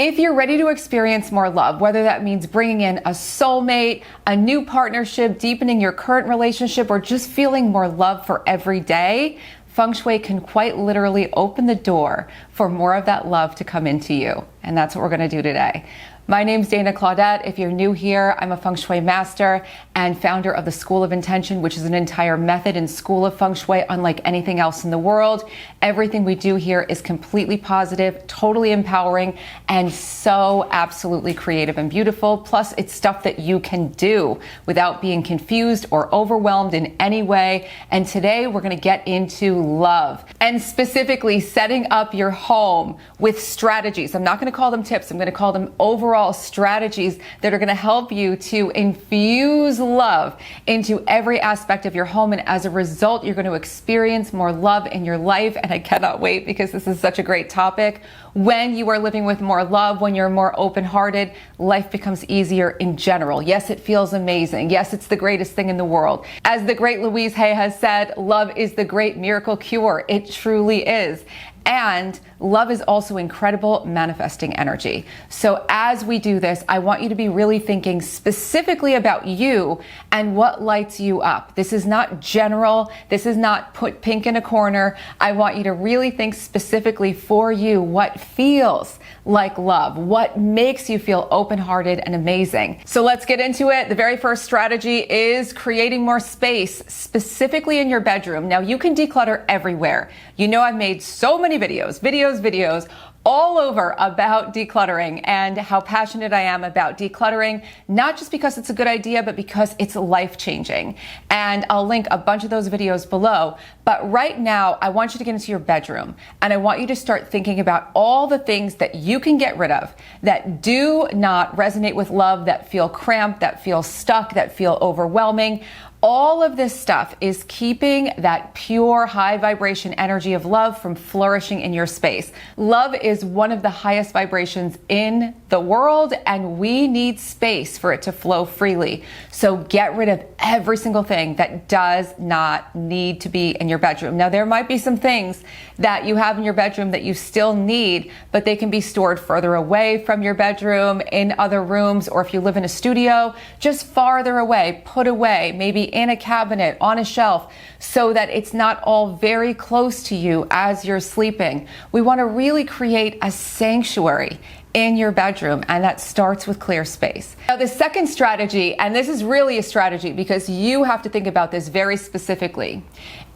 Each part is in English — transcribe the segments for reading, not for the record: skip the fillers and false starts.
If you're ready to experience more love, whether that means bringing in a soulmate, a new partnership, deepening your current relationship, or just feeling more love for every day, Feng Shui can quite literally open the door for more of that love to come into you. And that's what we're going to do today. My name's Dana Claudette. If you're new here, I'm a Feng Shui master and founder of the School of Intention, which is an entire method and school of Feng Shui unlike anything else in the world. Everything we do here is completely positive, totally empowering, and so absolutely creative and beautiful. Plus, it's stuff that you can do without being confused or overwhelmed in any way. And today we're going to get into love and specifically setting up your home with strategies. I'm not going to call them tips. I'm going to call them overall strategies that are going to help you to infuse love into every aspect of your home. And as a result, you're going to experience more love in your life. And I cannot wait because this is such a great topic. When you are living with more love, when you're more open-hearted, life becomes easier in general. Yes, it feels amazing. Yes, it's the greatest thing in the world. As the great Louise Hay has said, love is the great miracle cure. It truly is. And love is also incredible manifesting energy. So as we do this, I want you to be really thinking specifically about you and what lights you up. This is not general. This is not put pink in a corner. I want you to really think specifically for you what feels like love, what makes you feel open-hearted and amazing. So let's get into it. The very first strategy is creating more space, specifically in your bedroom. Now you can declutter everywhere. You know, I've made so many videos all over about decluttering and how passionate I am about decluttering, not just because it's a good idea, but because it's life-changing. And I'll link a bunch of those videos below. But right now, I want you to get into your bedroom and I want you to start thinking about all the things that you can get rid of that do not resonate with love, that feel cramped, that feel stuck, that feel overwhelming. All of this stuff is keeping that pure high vibration energy of love from flourishing in your space. Love is one of the highest vibrations in the world and we need space for it to flow freely. So get rid of every single thing that does not need to be in your bedroom. Now there might be some things that you have in your bedroom that you still need, but they can be stored further away from your bedroom, in other rooms, or if you live in a studio, just farther away, put away, maybe in a cabinet, on a shelf, so that it's not all very close to you as you're sleeping. We want to really create a sanctuary in your bedroom, and that starts with clear space. Now, the second strategy, and this is really a strategy because you have to think about this very specifically.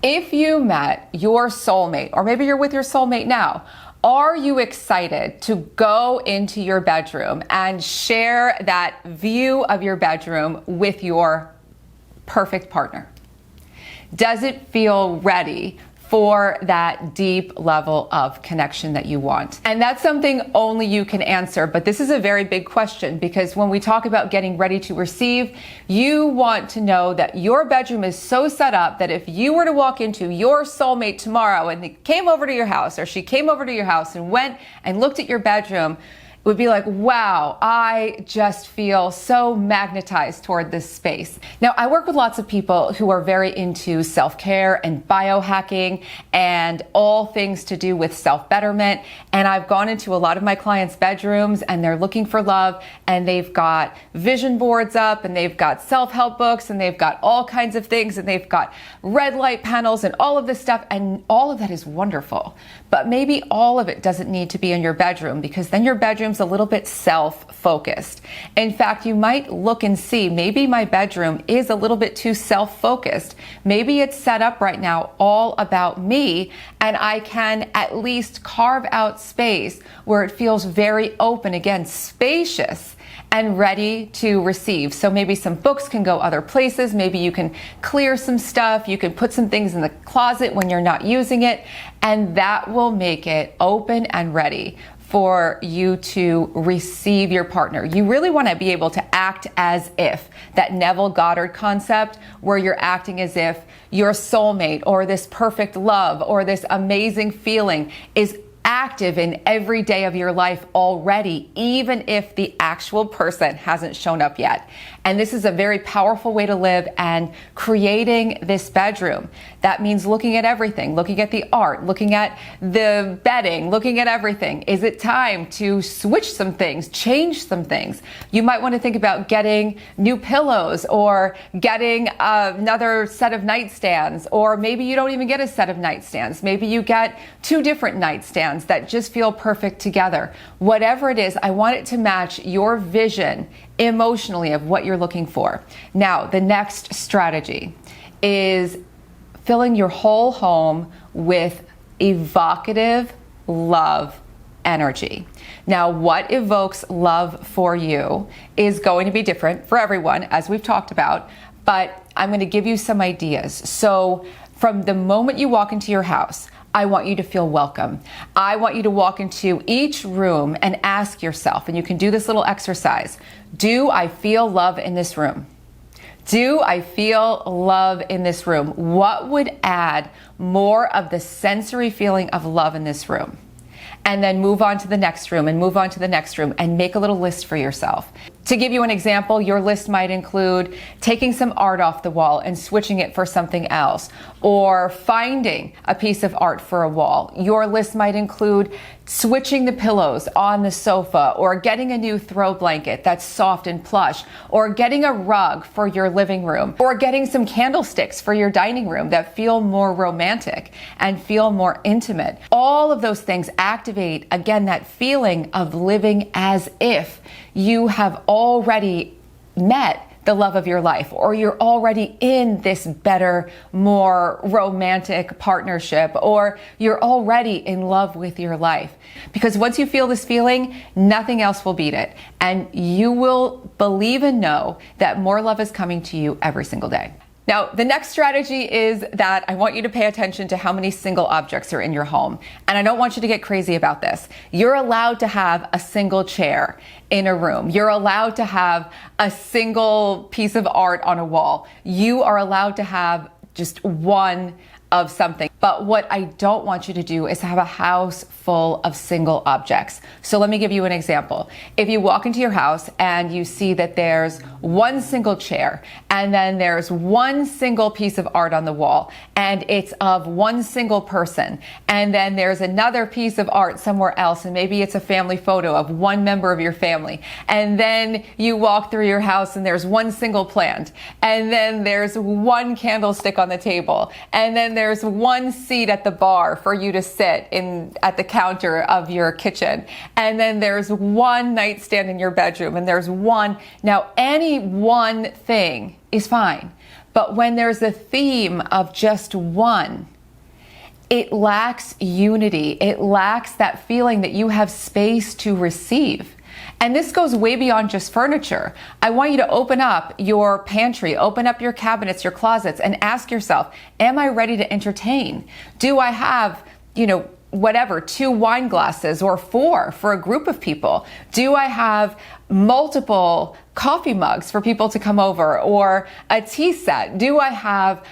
If you met your soulmate, or maybe you're with your soulmate now, are you excited to go into your bedroom and share that view of your bedroom with your perfect partner? Does it feel ready for that deep level of connection that you want? And that's something only you can answer, but this is a very big question because when we talk about getting ready to receive, you want to know that your bedroom is so set up that if you were to walk into your soulmate tomorrow and they came over to your house or she came over to your house and went and looked at your bedroom, would be like, wow, I just feel so magnetized toward this space. Now, I work with lots of people who are very into self-care and biohacking and all things to do with self-betterment. And I've gone into a lot of my clients' bedrooms and they're looking for love and they've got vision boards up and they've got self-help books and they've got all kinds of things and they've got red light panels and all of this stuff. And all of that is wonderful. But maybe all of it doesn't need to be in your bedroom because then your bedroom's a little bit self-focused. In fact, you might look and see maybe my bedroom is a little bit too self-focused. Maybe it's set up right now all about me and I can at least carve out space where it feels very open, again, spacious and ready to receive. So maybe some books can go other places. Maybe you can clear some stuff. You can put some things in the closet when you're not using it, and that will make it open and ready for you to receive your partner. You really want to be able to act as if, that Neville Goddard concept where you're acting as if your soulmate or this perfect love or this amazing feeling is active in every day of your life already, even if the actual person hasn't shown up yet. And this is a very powerful way to live and creating this bedroom. That means looking at everything, looking at the art, looking at the bedding, looking at everything. Is it time to switch some things, change some things? You might want to think about getting new pillows or getting another set of nightstands, or maybe you don't even get a set of nightstands. Maybe you get 2 different nightstands that just feel perfect together. Whatever it is, I want it to match your vision emotionally of what you're looking for. Now, the next strategy is filling your whole home with evocative love energy. Now, what evokes love for you is going to be different for everyone, as we've talked about, but I'm going to give you some ideas. So from the moment you walk into your house, I want you to feel welcome. I want you to walk into each room and ask yourself, and you can do this little exercise, do I feel love in this room? Do I feel love in this room? What would add more of the sensory feeling of love in this room? And then move on to the next room and move on to the next room and make a little list for yourself. To give you an example, your list might include taking some art off the wall and switching it for something else, or finding a piece of art for a wall. Your list might include switching the pillows on the sofa, or getting a new throw blanket that's soft and plush, or getting a rug for your living room, or getting some candlesticks for your dining room that feel more romantic and feel more intimate. All of those things activate, again, that feeling of living as if you have already met the love of your life, or you're already in this better, more romantic partnership, or you're already in love with your life. Because once you feel this feeling, nothing else will beat it. And you will believe and know that more love is coming to you every single day. Now, the next strategy is that I want you to pay attention to how many single objects are in your home. And I don't want you to get crazy about this. You're allowed to have a single chair in a room. You're allowed to have a single piece of art on a wall. You are allowed to have just one of something. But what I don't want you to do is have a house full of single objects. So let me give you an example. If you walk into your house and you see that there's one single chair, and then there's one single piece of art on the wall, and it's of one single person, and then there's another piece of art somewhere else, and maybe it's a family photo of one member of your family, and then you walk through your house and there's one single plant, and then there's one candlestick on the table, and then there's one seat at the bar for you to sit in at the counter of your kitchen, and then there's one nightstand in your bedroom, and there's one. Now, any one thing is fine, but when there's a theme of just one, it lacks unity. It lacks that feeling that you have space to receive. And this goes way beyond just furniture. I want you to open up your pantry, open up your cabinets, your closets, and ask yourself, am I ready to entertain? Do I have, whatever, 2 wine glasses or 4 for a group of people? Do I have multiple coffee mugs for people to come over, or a tea set? Do I have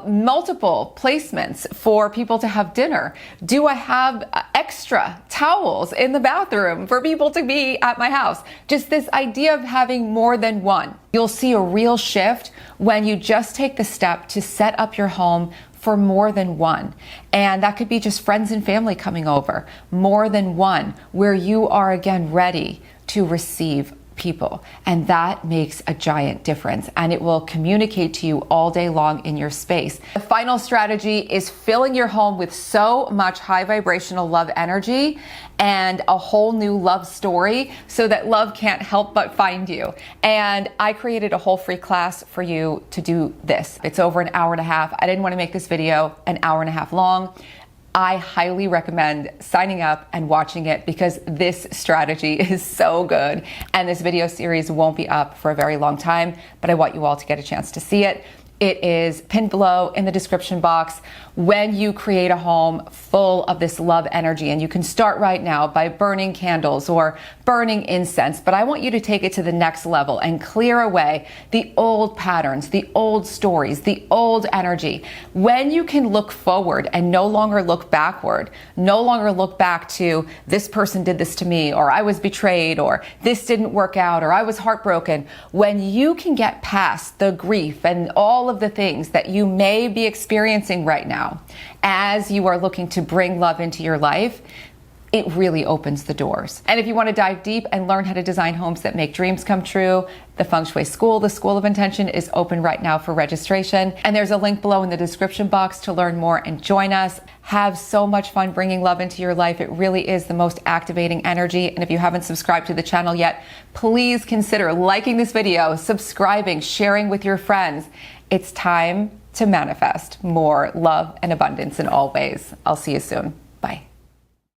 multiple placements for people to have dinner? Do I have extra towels in the bathroom for people to be at my house? Just this idea of having more than one. You'll see a real shift when you just take the step to set up your home for more than one. And that could be just friends and family coming over. More than one, where you are again ready to receive people. And that makes a giant difference, and it will communicate to you all day long in your space. The final strategy is filling your home with so much high vibrational love energy and a whole new love story so that love can't help but find you. And I created a whole free class for you to do this. It's over an hour and a half. I didn't want to make this video an hour and a half long. I highly recommend signing up and watching it, because this strategy is so good. And this video series won't be up for a very long time, but I want you all to get a chance to see it. It is pinned below in the description box. when you create a home full of this love energy. And you can start right now by burning candles or burning incense, but I want you to take it to the next level and clear away the old patterns, the old stories, the old energy. When you can look forward and no longer look backward, no longer look back to this person did this to me, or I was betrayed, or this didn't work out, or I was heartbroken. When you can get past the grief and all of the things that you may be experiencing right now as you are looking to bring love into your life, it really opens the doors. And if you want to dive deep and learn how to design homes that make dreams come true, the Feng Shui School, the School of Intention, is open right now for registration. And there's a link below in the description box to learn more and join us. Have so much fun bringing love into your life. It really is the most activating energy. And if you haven't subscribed to the channel yet, please consider liking this video, subscribing, sharing with your friends. It's time to manifest more love and abundance in all ways. I'll see you soon.